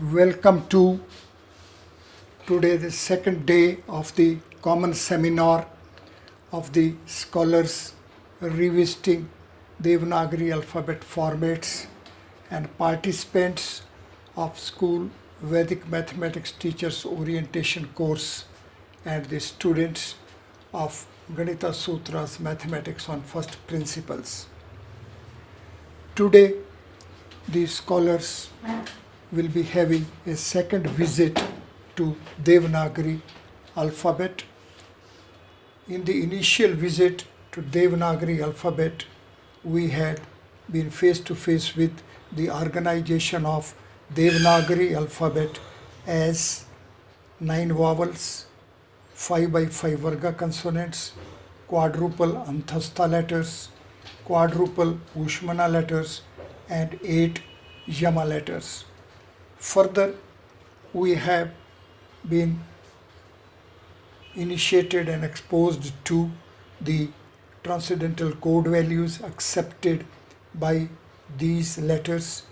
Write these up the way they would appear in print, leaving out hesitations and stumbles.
Welcome to today, the second day of the common seminar of the scholars revisiting Devanagari alphabet formats and participants of school Vedic mathematics teachers orientation course and the students of Ganita Sutras mathematics on first principles. Today, the scholars will be having a second visit to Devanagari alphabet. In the initial visit to Devanagari alphabet, we had been face to face with the organization of Devanagari alphabet as 9 vowels, 5 by 5 Varga consonants, quadruple Anthastha letters, quadruple Ushmana letters, and 8 Yama letters. Further, we have been initiated and exposed to the transcendental code values accepted by these letters.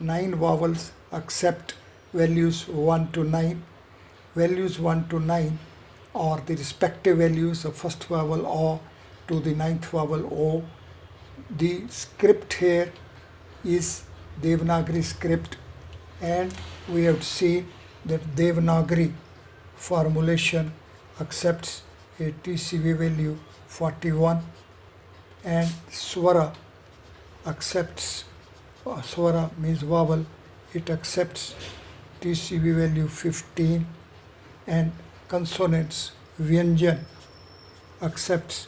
9 vowels accept values 1 to 9. Values 1 to 9 are the respective values of first vowel O to the ninth vowel O. The script here is Devanagari script, and we have seen that Devanagari formulation accepts a TCV value 41 and Swara accepts, Swara means vowel, it accepts TCV value 15, and consonants Vyanjan accepts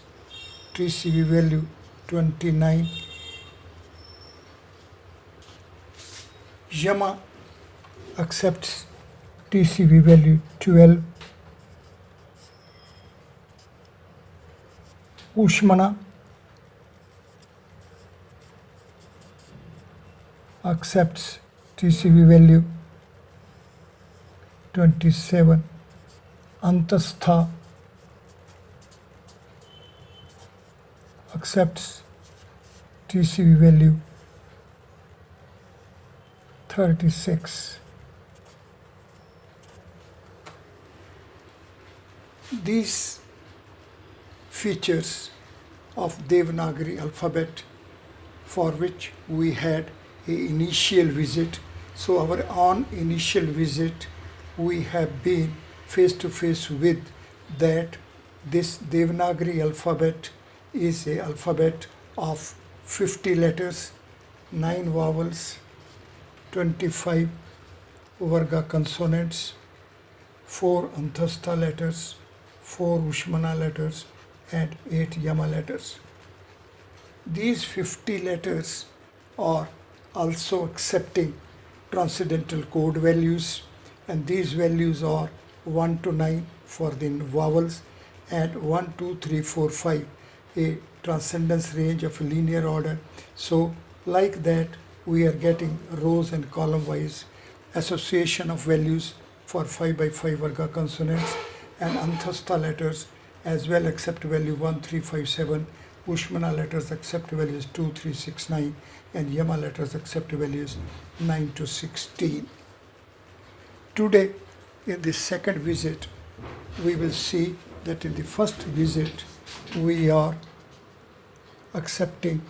TCV value 29. Yama accepts TCV value 12. Ushmana accepts TCV value 27. Antastha accepts TCV value 36. These features of Devanagari alphabet for which we had an initial visit. So our on initial visit we have been face to face with that this Devanagari alphabet is an alphabet of 50 letters, 9 vowels, 25 Varga consonants, 4 Anthastha letters, 4 Ushmana letters, and 8 Yama letters. These 50 letters are also accepting transcendental code values, and these values are 1 to 9 for the vowels and 1, 2, 3, 4, 5, a transcendence range of linear order. So like that, we are getting rows and column wise association of values for 5 by 5 Varga consonants, and Anthastha letters as well accept value 1, 3, 5, 7. Ushmana letters accept values 2, 3, 6, 9, and Yama letters accept values 9 to 16. Today, in the second visit, we will see that in the first visit, we are accepting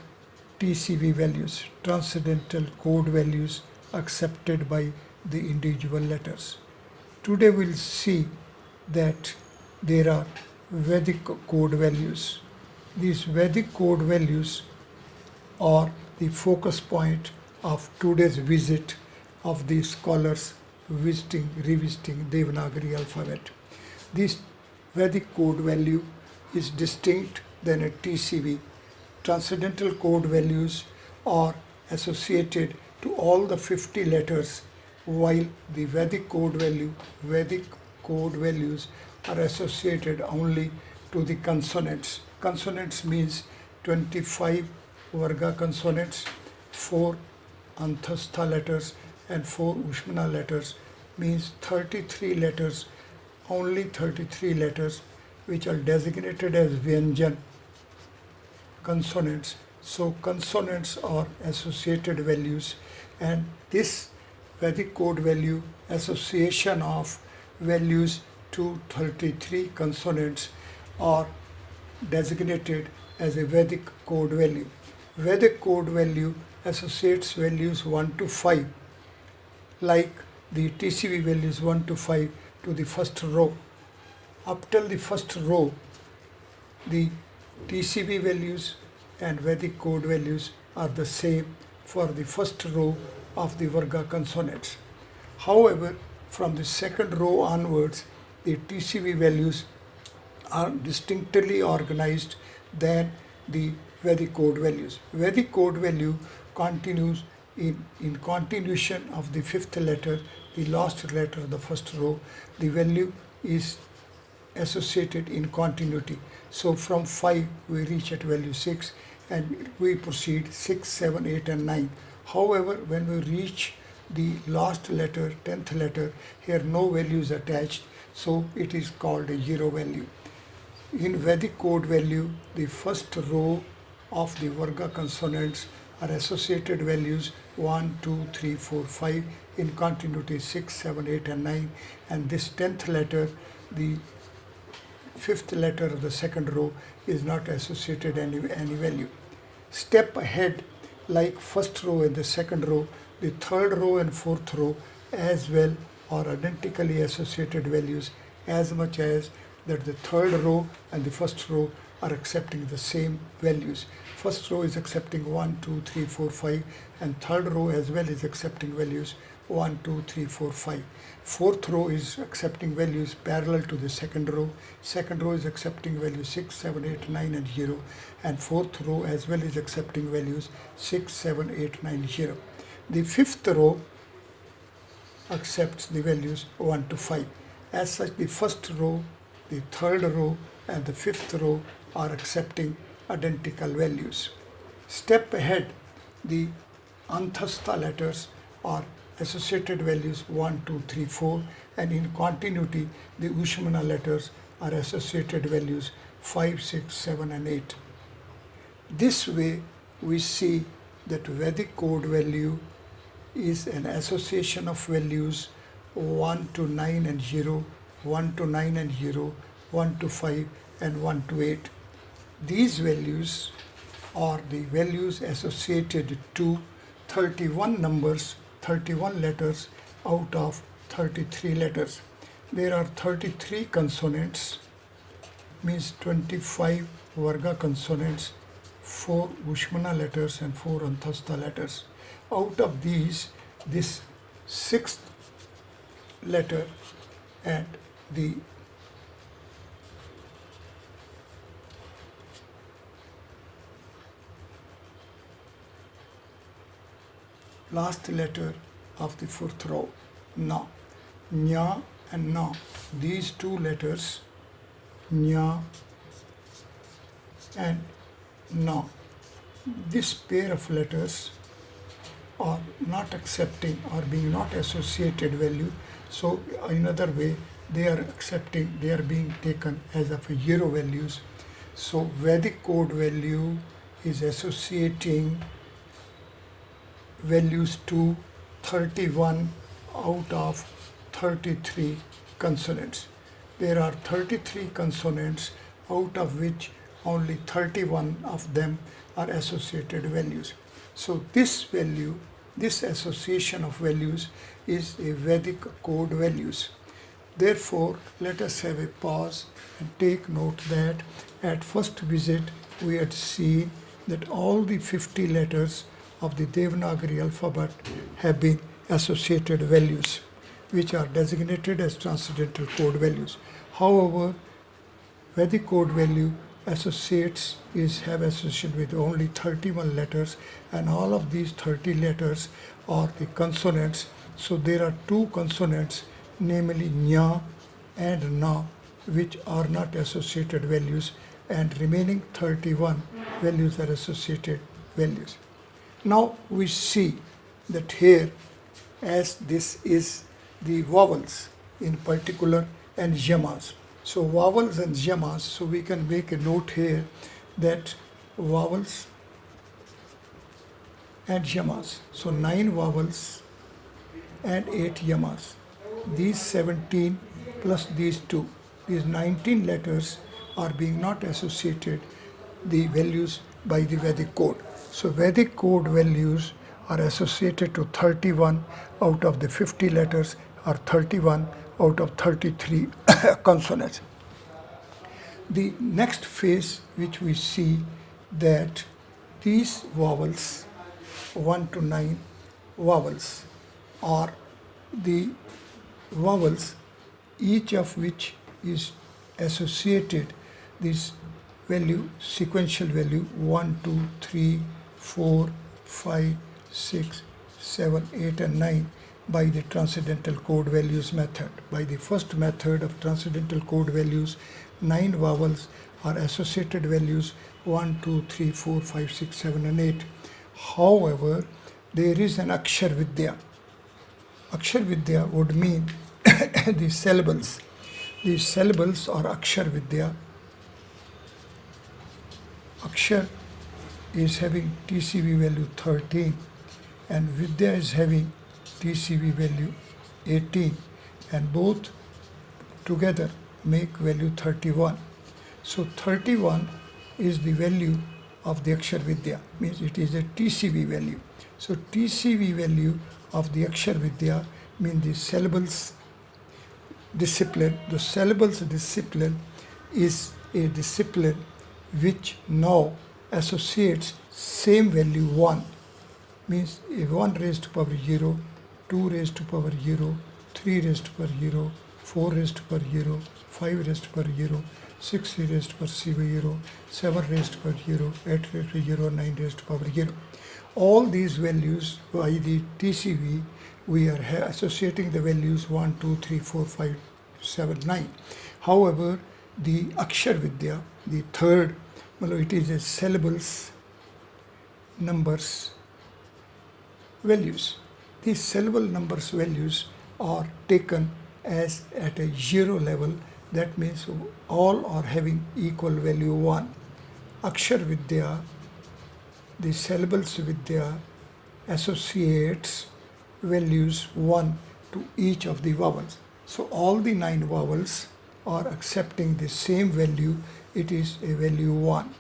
TCV values, transcendental code values accepted by the individual letters. Today we'll see that there are Vedic code values. These Vedic code values are the focus point of today's visit of the scholars revisiting Devanagari alphabet. This Vedic code value is distinct than a TCV. Transcendental code values are associated to all the 50 letters, while the Vedic code values are associated only to the consonants. Consonants means 25 Varga consonants, 4 Anthastha letters, and 4 Ushmana letters, means 33 letters, only 33 letters which are designated as Vyanjan consonants. So consonants are associated values, and this Vedic code value association of values to 33 consonants are designated as a Vedic code value. Vedic code value associates values 1 to 5 like the TCV values 1 to 5 to the first row. Up till the first row, the TCV values and Vedic code values are the same for the first row of the Varga consonants. However, from the second row onwards, the TCV values are distinctly organized than the Vedic code values. Vedic code value continues in continuation of the fifth letter, the last letter of the first row. The value is associated in continuity. So from 5 we reach at value 6 and we proceed 6, 7, 8 and 9. However, when we reach the last letter, 10th letter, here no value is attached, so it is called a 0 value. In Vedic code value, the first row of the Varga consonants are associated values 1, 2, 3, 4, 5, in continuity 6, 7, 8 and 9, and this 10th letter, the fifth letter of the second row, is not associated any value. Step ahead, like first row and the second row, the third row and fourth row as well are identically associated values, as much as that the third row and the first row are accepting the same values. First row is accepting 1, 2, 3, 4, 5, and third row as well is accepting values 1, 2, 3, 4, 5. Fourth row is accepting values parallel to the second row. Second row is accepting values 6, 7, 8, 9 and 0. And fourth row as well is accepting values 6, 7, 8, 9, 0. The fifth row accepts the values 1 to 5. As such, the first row, the third row and the fifth row are accepting identical values. Step ahead, the Anthastha letters are associated values 1, 2, 3, 4, and in continuity the Ushmana letters are associated values 5, 6, 7 and 8. This way we see that Vedic code value is an association of values 1 to 9 and 0, 1 to 9 and 0, 1 to 5 and 1 to 8. These values are the values associated to 31 numbers, 31 letters out of 33 letters. There are 33 consonants, means 25 Varga consonants, 4 Ushmana letters and 4 Anthastha letters. Out of these, this sixth letter and the last letter of the fourth row, Na, Nya and Na. These two letters, Nya and Na, this pair of letters are not accepting or being not associated value. So another way, they are accepting, they are being taken as of 0 values. So Vedic code value is associating values to 31 out of 33 consonants. There are 33 consonants, out of which only 31 of them are associated values. So this value, this association of values is a Vedic code values. Therefore, let us have a pause and take note that at first visit we had seen that all the 50 letters of the Devanagari alphabet have been associated values, which are designated as transcendental code values. However, Vedic code value associates have association with only 31 letters, and all of these 30 letters are the consonants. So there are two consonants, namely Nya and Na, which are not associated values, and remaining 31 values are associated values. Now we see that here, as this is the vowels in particular and yamas. So vowels and yamas, so we can make a note here that vowels and yamas. So 9 vowels and 8 yamas. These 17 plus these 2, these 19 letters are being not associated the values by the Vedic code. So Vedic code values are associated to 31 out of the 50 letters or 31 out of 33 consonants. The next phase which we see that these vowels 1 to 9 vowels are the vowels each of which is associated this value, sequential value 1, 2, 3, 4, 5, 6, 7, 8 and 9 by the transcendental code values method. By the first method of transcendental code values, 9 vowels are associated values 1, 2, 3, 4, 5, 6, 7 and 8. However, there is an Akshar Vidya. Akshar Vidya would mean the syllables. These syllables are Akshar Vidya. Akshar is having TCV value 13 and Vidya is having TCV value 18 and both together make value 31. So 31 is the value of the Akshar Vidya, means it is a TCV value. So TCV value of the Akshar Vidya means the syllables discipline. The syllables discipline is a discipline which now associates same value 1, means a 1 raised to power 0, 2 raised to power 0, 3 raised to power 0, 4 raised to power 0, 5 raised to power 0, 6 raised to power 0, 7 raised to power 0, 8 raised to 0, 9 raised to power 0. All these values by the TCV, we are associating the values 1, 2, 3, 4, 5, 7, 9. However, the Akshar Vidya, the third, it is a syllables, numbers, values. These syllable numbers values are taken as at a 0 level. That means all are having equal value 1. Akshar Vidya, the syllables Vidya associates values 1 to each of the vowels. So all the 9 vowels are accepting the same value. It is a value 1.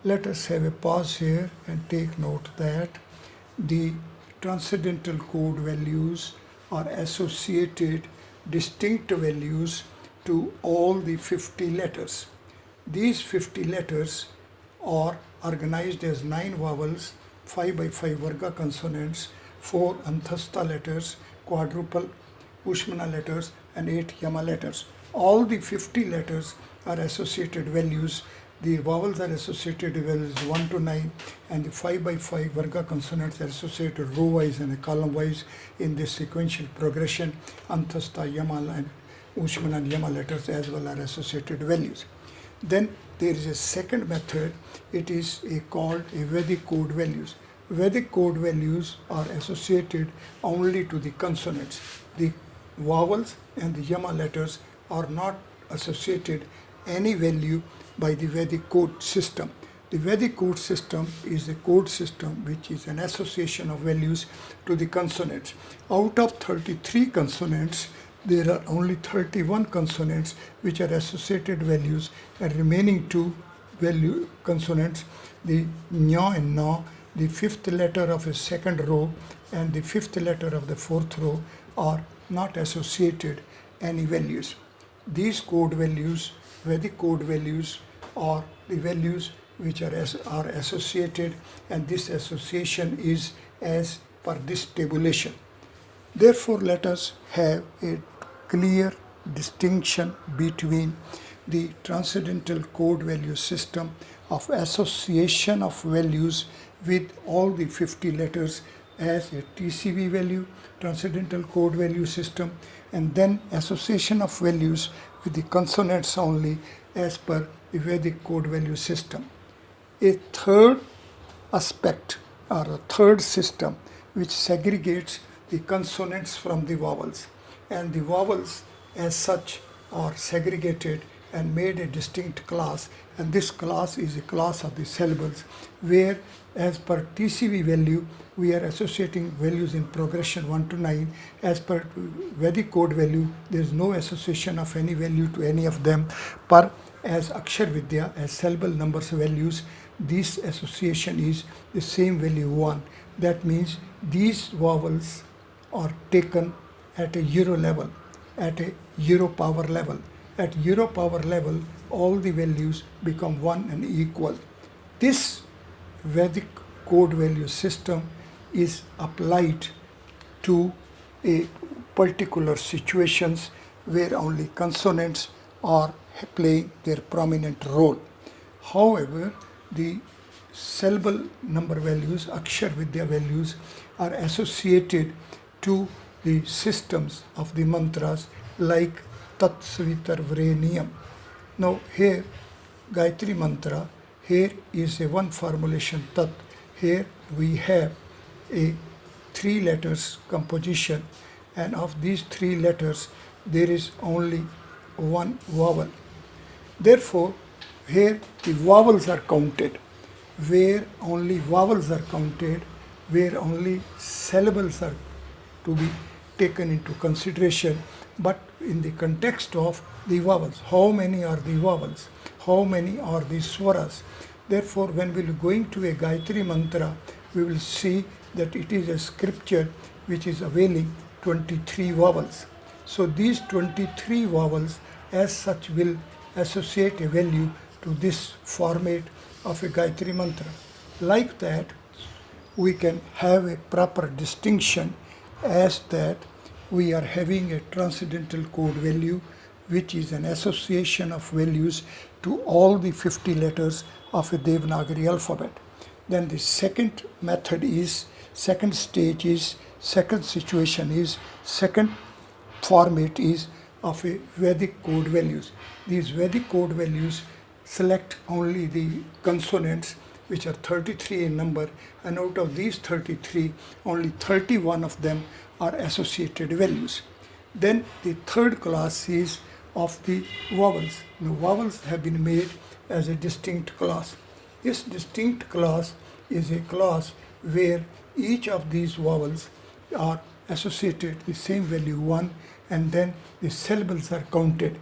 Let us have a pause here and take note that the transcendental code values are associated distinct values to all the 50 letters. These 50 letters are organized as 9 vowels, 5 by 5 Varga consonants, 4 Anthastha letters, quadruple Ushmana letters and 8 Yama letters. All the 50 letters are associated values. The vowels are associated with values 1 to 9 and the 5 by 5 Varga consonants are associated row-wise and column-wise in this sequential progression. Anthastha, Yama and Ushmana and Yama letters as well are associated values. Then there is a second method. It is called a Vedic code values. Vedic code values are associated only to the consonants. The vowels and the Yama letters are not associated any value by the Vedic code system. The Vedic code system is a code system which is an association of values to the consonants. Out of 33 consonants, there are only 31 consonants which are associated values, and remaining 2 value consonants, the nya and na, the 5th letter of a second row and the 5th letter of the 4th row, are not associated any values. These code values, Vedic code values, are the values which are associated, and this association is as per this tabulation. Therefore, let us have a clear distinction between the transcendental code value system of association of values with all the 50 letters as a TCV value, transcendental code value system, and then association of values with the consonants only as per the Vedic code value system. A third aspect or a third system which segregates the consonants from the vowels, and the vowels as such are segregated and made a distinct class, and this class is a class of the syllables, where as per TCV value we are associating values in progression 1 to 9. As per Vedic code value, there is no association of any value to any of them. But as Akshar Vidya, as syllable numbers values, this association is the same value 1. That means these vowels are taken at a euro level, at a euro power level. At euro power level, all the values become 1 and equal. This Vedic code value system is applied to a particular situations where only consonants are playing their prominent role. However, the syllable number values, Akshar Vidya values, are associated to the systems of the mantras like Tat Savitar Vareniyam. Now here, Gayatri mantra, here is a one formulation Tat. Here we have a 3 letters composition, and of these 3 letters there is only one vowel. Therefore, here the vowels are counted. Where only vowels are counted, where only syllables are to be taken into consideration, but in the context of the vowels. How many are the vowels? How many are the swaras? Therefore, when we are going to a Gayatri mantra, we will see that it is a scripture which is availing 23 vowels. So these 23 vowels as such will associate a value to this format of a Gayatri mantra. Like that, we can have a proper distinction as that we are having a transcendental code value, which is an association of values to all the 50 letters of a Devanagari alphabet. Then the second method is, second stage is, second situation is, second format is of a Vedic code values. These Vedic code values select only the consonants, which are 33 in number, and out of these 33, only 31 of them are associated values. Then the third class is of the vowels. The vowels have been made as a distinct class. This distinct class is a class where each of these vowels are associated with the same value 1, and then the syllables are counted.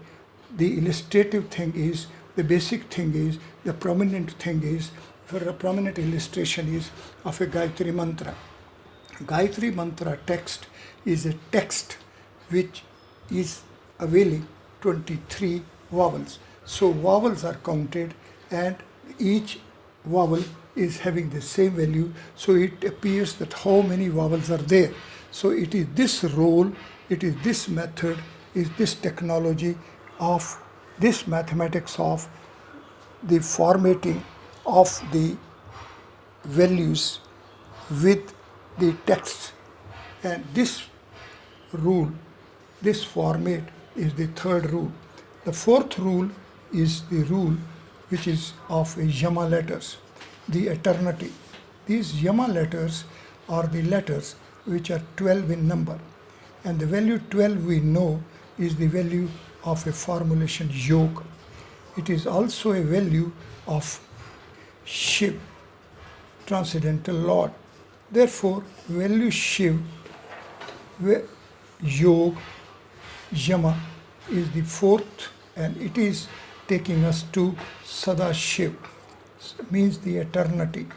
The illustrative thing is, the basic thing is, the prominent thing is, for a prominent illustration is of a Gayatri mantra. Gayatri mantra text is a text which is availing 23 vowels. So vowels are counted and each vowel is having the same value. So it appears that how many vowels are there. So it is this role, it is this method, is this technology of this mathematics of the formatting of the values with the text, and this rule, this format is the third rule. The fourth rule is the rule which is of Yama letters, the eternity. These Yama letters are the letters which are 12 in number, and the value 12 we know is the value of a formulation yoga. It is also a value of Shiv, transcendental Lord. Therefore, value Shiv, Yog, Yama is the fourth, and it is taking us to Sada Shiv, means the eternity.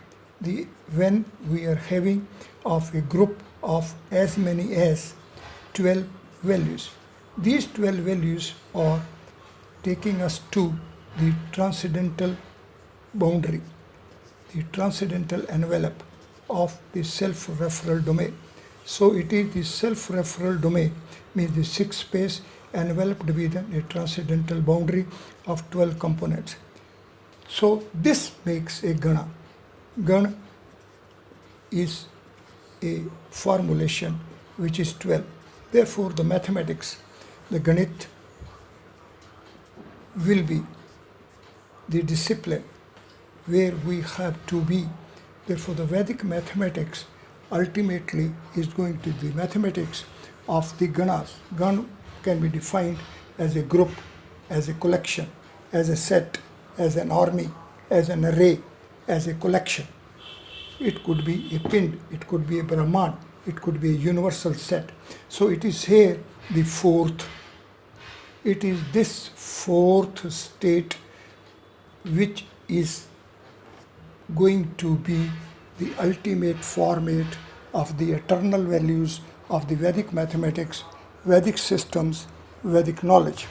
When we are having of a group of as many as 12 values. These 12 values are taking us to the transcendental boundary, the transcendental envelope of the self-referral domain. So it is the self-referral domain, means the 6 space enveloped within a transcendental boundary of 12 components. So this makes a Gana. Gana is a formulation which is 12. Therefore, the mathematics, the Ganit, will be the discipline where we have to be. Therefore, the Vedic mathematics ultimately is going to be mathematics of the Ganas. Gan can be defined as a group, as a collection. as a set, as an army, as an array, as a collection. It could be a pind, it could be a Brahman, it could be a universal set. So it is here the fourth. It is this fourth state which is going to be the ultimate format of the eternal values of the Vedic mathematics, Vedic systems, Vedic knowledge.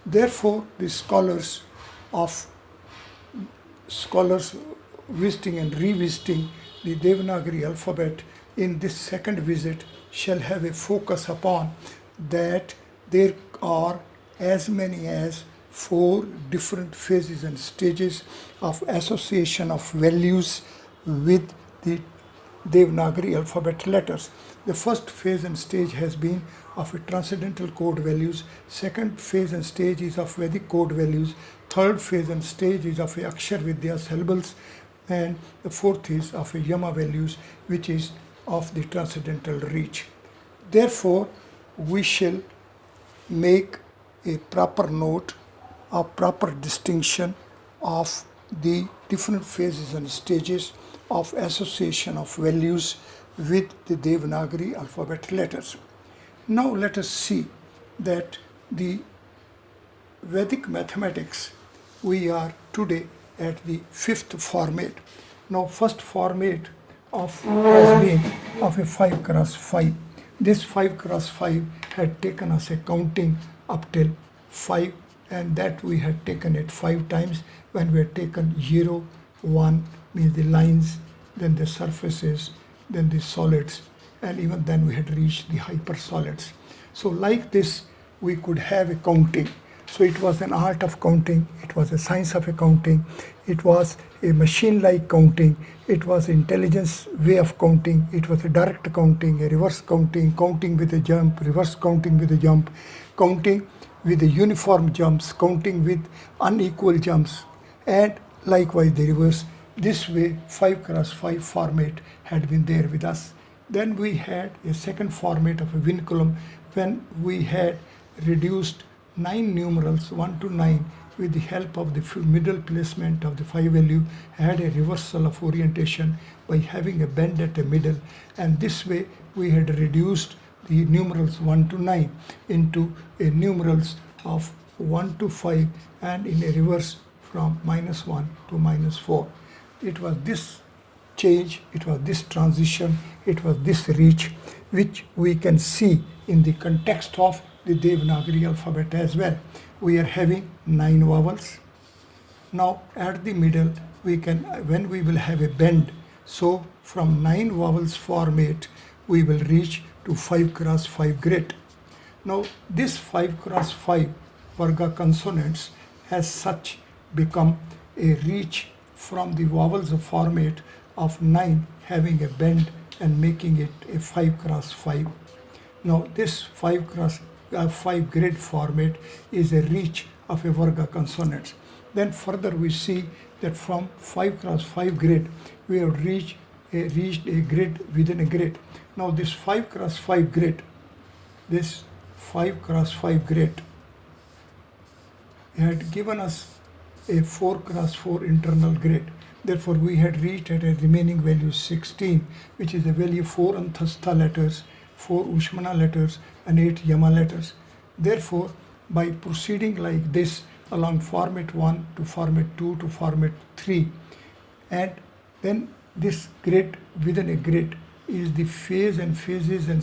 Therefore, the scholars visiting and revisiting the Devanagari alphabet in this second visit shall have a focus upon that there are as many as 4 different phases and stages of association of values with the Devanagari alphabet letters. The first phase and stage has been of a transcendental code values. Second phase and stage is of Vedic code values. Third phase and stage is of a Akshar Vidya syllables. And the fourth is of a Yama values, which is of the transcendental reach. Therefore, we shall make a proper note, a proper distinction of the different phases and stages of association of values with the Devanagari alphabet letters. Now let us see that the Vedic mathematics, we are today at the 5th format. Now first format has been of a 5 cross 5. This 5 cross 5 had taken us a counting up till 5, and that we had taken it 5 times when we had taken 0, 1 means the lines, then the surfaces, then the solids, and even then we had reached the hypersolids. So like this we could have a counting. So it was an art of counting, it was a science of accounting, it was a machine-like counting, it was intelligence way of counting, it was a direct counting, a reverse counting, counting with a jump, reverse counting with a jump, counting with the uniform jumps, counting with unequal jumps, and likewise the reverse. This way 5 cross 5 format had been there with us. Then we had a second format of a vinculum when we had reduced 9 numerals 1 to 9 with the help of the middle placement of the 5 value, had a reversal of orientation by having a bend at the middle, and this way we had reduced the numerals 1 to 9 into a numerals of 1 to 5 and in a reverse from -1 to -4. It was this change, it was this transition, it was this reach which we can see in the context of the Devanagari alphabet as well. We are having 9 vowels. Now at the middle we can, when we will have a bend, so from 9 vowels format we will reach to 5 cross 5 grid. Now this 5 cross 5 Varga consonants as such become a reach from the vowels of format of 9 having a bend and making it a 5 cross 5. Now this 5 cross 5 grid format is a reach of a Varga consonants. Then further we see that from 5 cross 5 grid we have reached a grid within a grid. Now this 5 cross 5 grid, this 5 cross 5 grid had given us a 4 cross 4 internal grid. Therefore we had reached at a remaining value 16, which is a value 4 Anthastha letters, 4 Ushmana letters and 8 Yama letters. Therefore by proceeding like this along format 1 to format 2 to format 3, and then this grid within a grid is the phase and phases and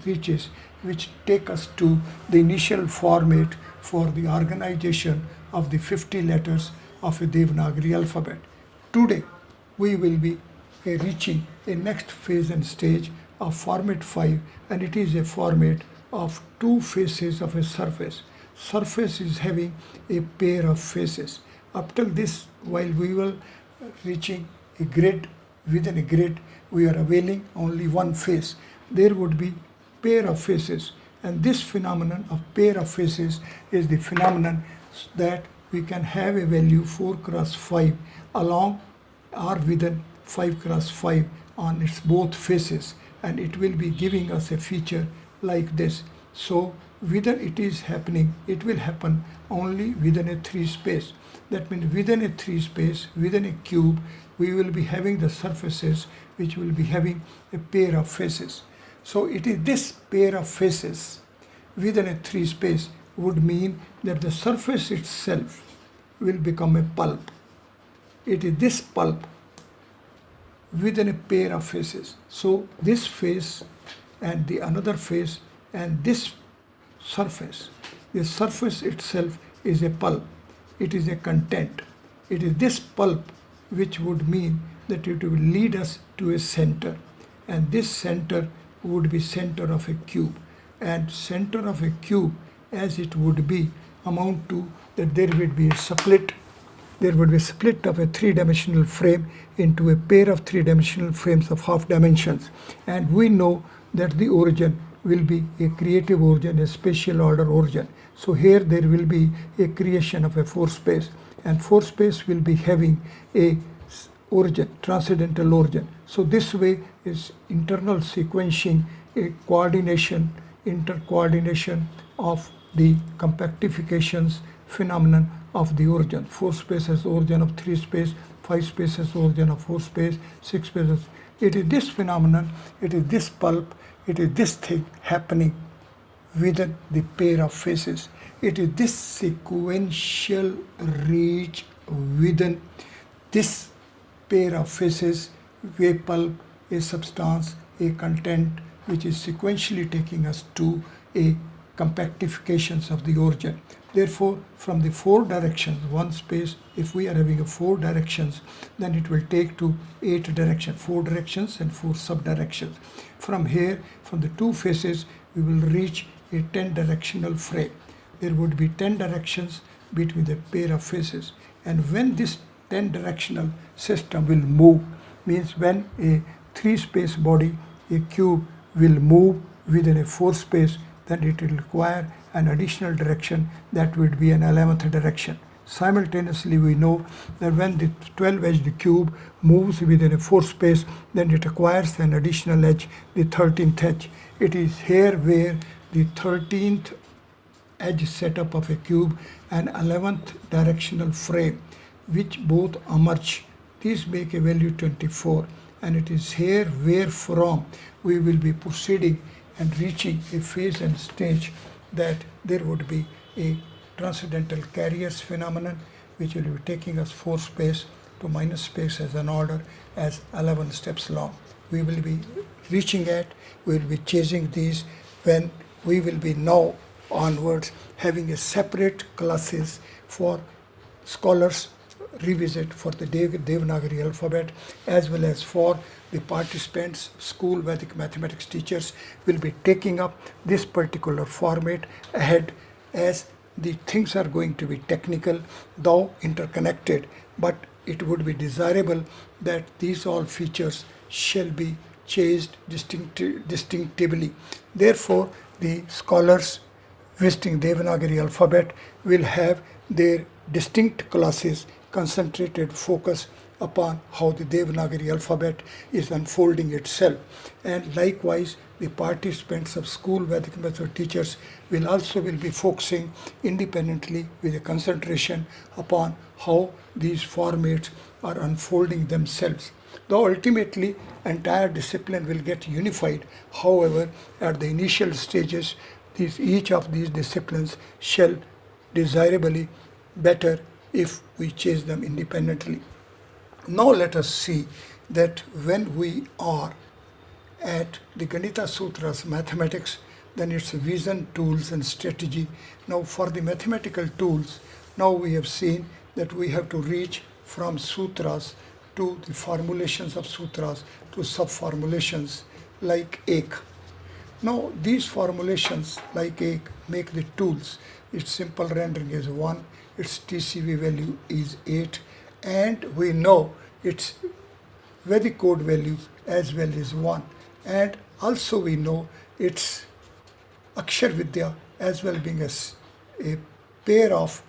reaches which take us to the initial format for the organization of the 50 letters of a Devanagari alphabet. Today we will be reaching a next phase and stage of format 5, and it is a format of 2 faces of a surface. Surface is having a pair of faces. Up till this, while we were reaching a grid within a grid, we are availing only one face. There would be pair of faces, and this phenomenon of pair of faces is the phenomenon that we can have a value 4 cross 5 along or within 5 cross 5 on its both faces, and it will be giving us a feature like this. So within it is happening, it will happen only within a 3 space. That means within a 3 space, within a cube, we will be having the surfaces which will be having a pair of faces. So it is this pair of faces within a 3 space would mean that the surface itself will become a pulp. It is this pulp within a pair of faces. So this face and the another face and this surface, the surface itself is a pulp. It is a content. It is this pulp which would mean that it will lead us to a center, and this center would be center of a cube, and center of a cube as it would be amount to that there would be a split. There would be a split of a 3-dimensional frame into a pair of 3-dimensional frames of half dimensions, and we know that the origin will be a creative origin, a spatial order origin. So here there will be a creation of a 4 space, and 4 space will be having a origin, transcendental origin. So this way is internal sequencing, a coordination, intercoordination of the compactifications phenomenon of the origin. 4 spaces origin of 3 space, 5 spaces origin of 4 space, 6 spaces. It is this phenomenon, it is this pulp, it is this thing happening within the pair of faces. It is this sequential reach within this pair of faces, a pulp, a substance, a content, which is sequentially taking us to a compactifications of the origin. Therefore, from the 4 directions, one space, if we are having a 4 directions, then it will take to 8 directions, 4 directions and 4 sub-directions. From here, from the 2 faces, we will reach a 10-directional frame. There would be 10 directions between the pair of faces. And when this 10-directional system will move, means when a 3-space body, a cube, will move within a 4 space, then it will require an additional direction that would be an 11th direction. Simultaneously, we know that when the 12-edged cube moves within a 4 space, then it acquires an additional edge, the 13th edge. It is here where the 13th edge setup of a cube and 11th directional frame, which both emerge. These make a value 24, and it is here where from we will be proceeding and reaching a phase and stage that there would be a transcendental carriers phenomenon, which will be taking us 4 space to minus space as an order as 11 steps long. We will be reaching at, we will be chasing these when we will be now onwards having a separate classes for scholars revisit for the Devanagari alphabet, as well as for the participants, school Vedic mathematics teachers will be taking up this particular format ahead, as the things are going to be technical, though interconnected, but it would be desirable that these all features shall be chased distinctively. Therefore, the scholars visiting Devanagari alphabet will have their distinct classes concentrated focus upon how the Devanagari alphabet is unfolding itself. And likewise, the participants of school Vedic method teachers will be focusing independently with a concentration upon how these formats are unfolding themselves. Though ultimately entire discipline will get unified, however, at the initial stages, each of these disciplines shall desirably better if we chase them independently. Now let us see that when we are at the Ganita Sutras mathematics, then it's vision, tools and strategy. Now for the mathematical tools, now we have seen that we have to reach from sutras to the formulations of sutras to sub-formulations like ek. Now these formulations like ek make the tools. Its simple rendering is 1, its TCV value is 8, and we know its Vedic code value as well is 1, and also we know its Akshar Vidya as well being a pair of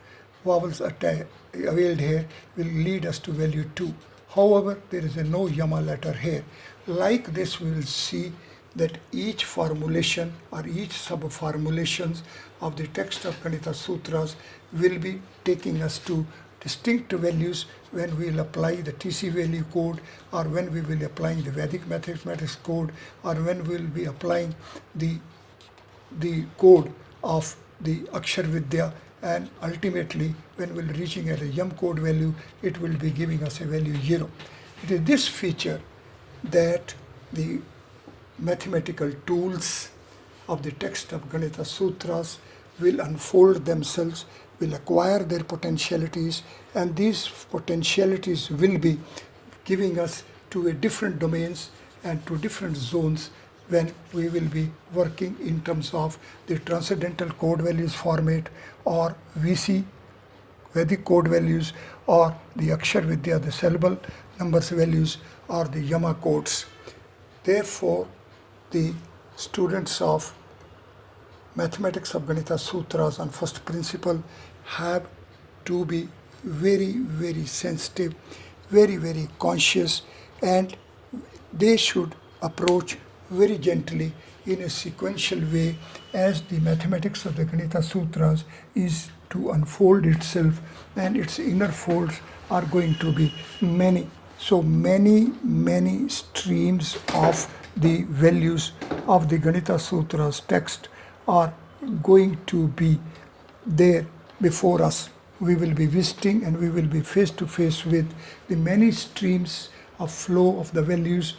vowels availed here will lead us to value 2. However, there is no Yama letter here. Like this, we will see that each formulation or each sub-formulations of the text of Ganita Sutras will be taking us to distinct values when we will apply the TC value code, or when we will be applying the Vedic mathematics code, or when we will be applying the code of the Akshar Vidya, and ultimately when we will be reaching at a Yam code value, it will be giving us a value 0. It is this feature that the mathematical tools of the text of Ganita Sutras will unfold themselves, will acquire their potentialities, and these potentialities will be giving us to a different domains and to different zones when we will be working in terms of the transcendental code values format, or VC Vedic code values, or the Akshar Vidya, the syllable numbers values, or the Yama codes. Therefore, the students of mathematics of Ganita Sutras on first principle have to be very, very sensitive, very, very conscious, and they should approach very gently in a sequential way as the mathematics of the Ganita Sutras is to unfold itself, and its inner folds are going to be many. So many streams of the values of the Ganita Sutras text are going to be there before us. We will be visiting and we will be face to face with the many streams of flow of the values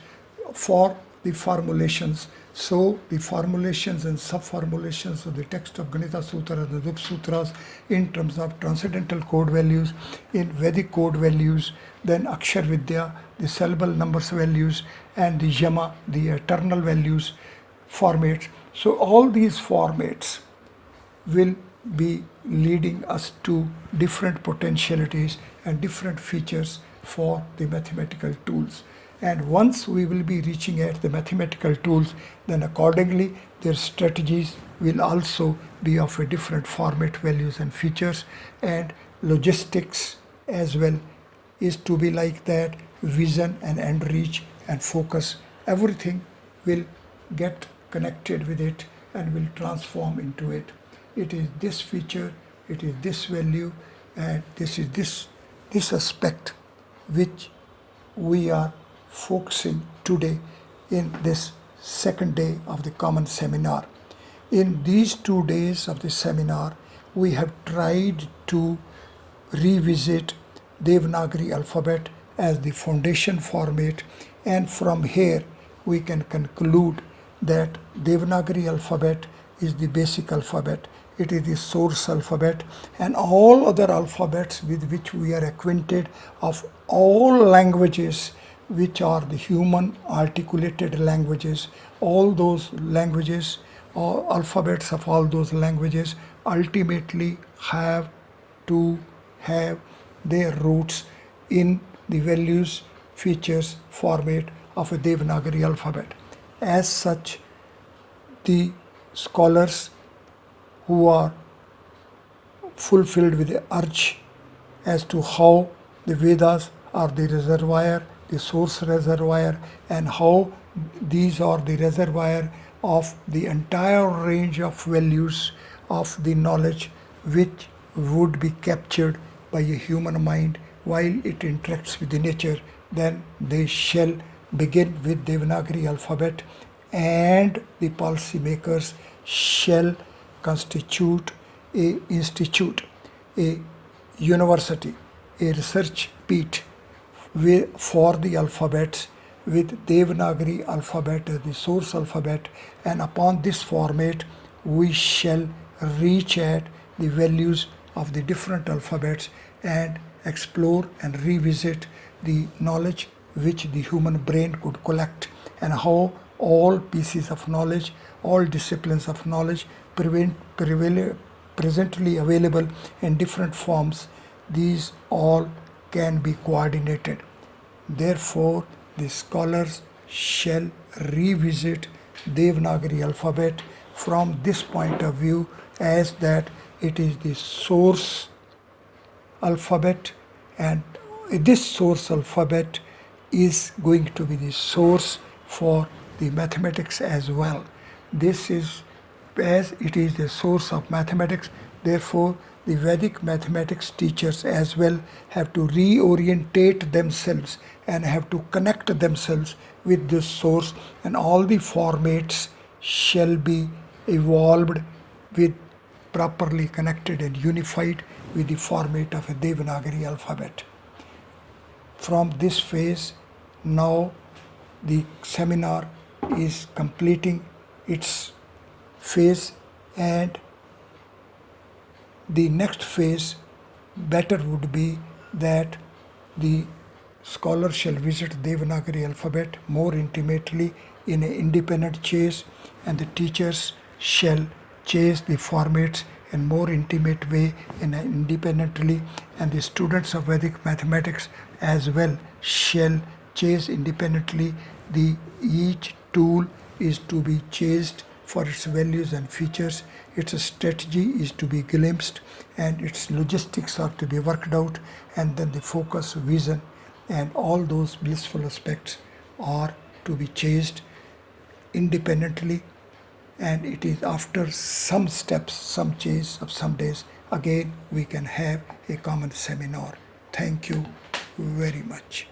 for the formulations. So the formulations and sub-formulations of the text of Ganita Sutra and the Dup Sutras in terms of transcendental code values, in Vedic code values, then Akshar Vidya, the syllable numbers values, and the Yama, the eternal values formats. So all these formats will be leading us to different potentialities and different features for the mathematical tools. And once we will be reaching at the mathematical tools, then accordingly their strategies will also be of a different format, values and features, and logistics as well is to be like that. Vision and end reach and focus, everything will get connected with it and will transform into it. It is this feature, it is this value, and this is this aspect which we are focusing today in this second day of the common seminar. In these 2 days of the seminar, we have tried to revisit Devanagari alphabet as the foundation format, and from here we can conclude that Devanagari alphabet is the basic alphabet. It is the source alphabet, and all other alphabets with which we are acquainted of all languages which are the human articulated languages, all those languages or alphabets of all those languages ultimately have to have their roots in the values, features, format of a Devanagari alphabet. As such, the scholars who are fulfilled with the urge as to how the Vedas are the reservoir, the source reservoir, and how these are the reservoir of the entire range of values of the knowledge which would be captured by a human mind while it interacts with the nature, then they shall begin with Devanagari alphabet, and the policymakers shall constitute a institute, a university, a research pit for the alphabets with Devanagari alphabet as the source alphabet, and upon this format we shall reach at the values of the different alphabets and explore and revisit the knowledge which the human brain could collect, and how all pieces of knowledge, all disciplines of knowledge presently available in different forms, these all can be coordinated. Therefore, the scholars shall revisit Devanagari alphabet from this point of view, as that it is the source alphabet, and this source alphabet is going to be the source for the mathematics as well. This is, as it is the source of mathematics, therefore the Vedic mathematics teachers as well have to reorientate themselves and have to connect themselves with this source, and all the formats shall be evolved with properly connected and unified with the format of a Devanagari alphabet. From this phase, now the seminar is completing its phase, and the next phase better would be that the scholar shall visit Devanagari alphabet more intimately in an independent chase, and the teachers shall chase the formats in more intimate way in an independently, and the students of Vedic mathematics as well shall chase independently. The each tool is to be chased for its values and features, its strategy is to be glimpsed, and its logistics are to be worked out, and then the focus, vision, and all those blissful aspects are to be chased independently. And it is after some steps, some chase of some days, again we can have a common seminar. Thank you very much.